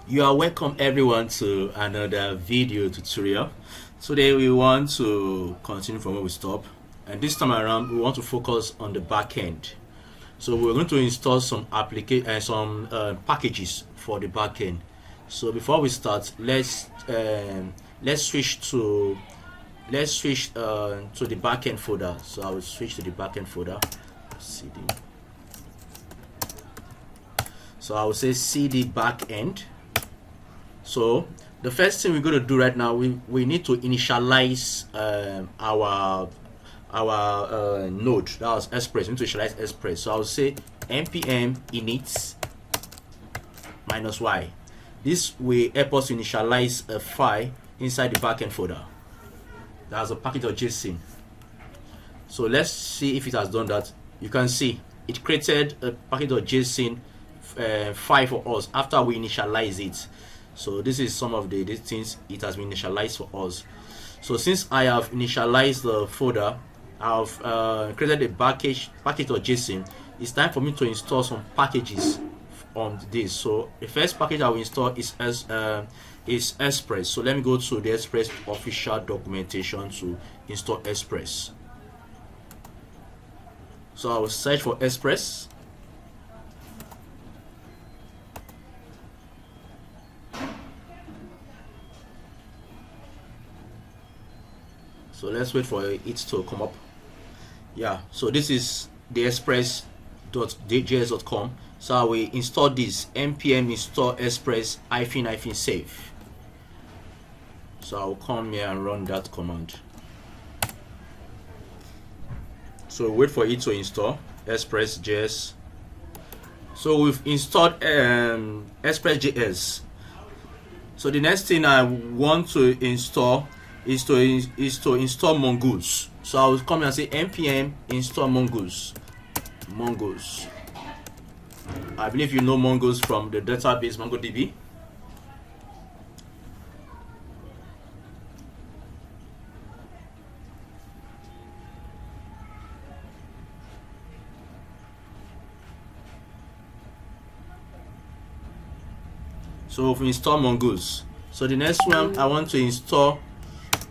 You are welcome everyone to another video tutorial. Today we want to continue from where we stop, and this time around we want to focus on the back end. So we're going to install some packages for the back end. So before we start, let's switch to the backend folder. So I will switch to the backend folder. CD. So I will say CD backend. So the first thing we're going to do right now, we need to initialize our node. That was Express. We need to initialize Express. So I will say npm init -y. This will help us to initialize a file inside the backend folder. That's a package.json. So let's see if it has done that. You can see it created a package.json file for us after we initialize it. So this is some of these things it has been initialized for us. So since I have initialized the folder, I've created a package.json. It's time for me to install some packages on this. So the first package I will install is Express. So let me go to the Express official documentation to install Express. So I will search for Express. So let's wait for it to come up. Yeah, so this is the express.js.com. So we install this npm install express -save. So I'll come here and run that command. So wait for it to install express.js. So we've installed express.js. So the next thing I want to install is to install Mongoose. So I will come here and say npm install Mongoose. I believe you know Mongoose from the database MongoDB. So we install Mongoose. So the next one I want to install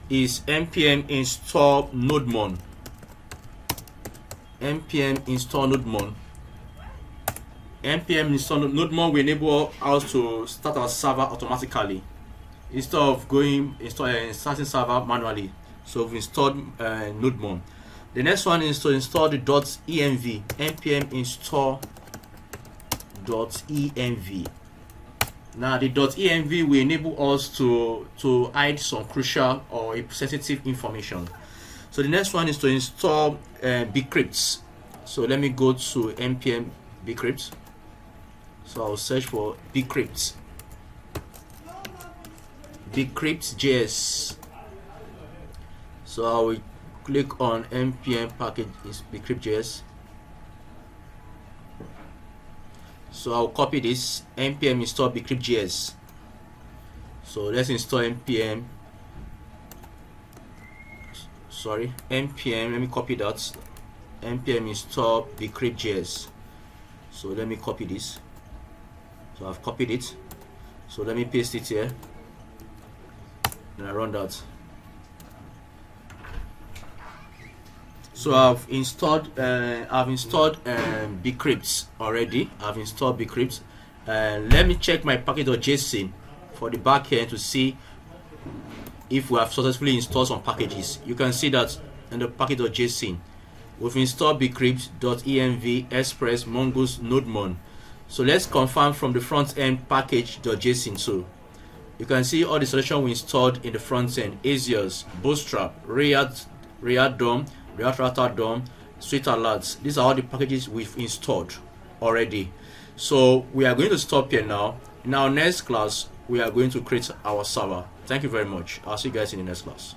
is npm install nodemon. npm install nodemon will enable us to start our server automatically instead of starting server manually. So we've installed nodemon. The next one is to install the .env. npm install .env. Now the .env will enable us to hide some crucial or sensitive information. So the next one is to install bcrypt. So let me go to npm bcrypt. So I'll search for bcrypt.js. So I will click on npm package is bcrypt.js. So I'll copy this npm install bcrypt.js. So let's install npm. Let me copy that. npm install bcrypt.js. So let me copy this. So I've copied it. So let me paste it here. And I run that. So I've installed bcrypt already. I've installed bcrypt. Let me check my package.json for the backend to see if we have successfully installed some packages. You can see that in the package.json we've installed bcrypt.env, express, mongoose, nodemon. So let's confirm from the front end package.json too. You can see all the solutions we installed in the front end: Axios, Bootstrap, React DOM, React Router DOM, Sweet Alerts. These are all the packages we've installed already. So we are going to stop here now. In our next class, we are going to create our server. Thank you very much. I'll see you guys in the next class.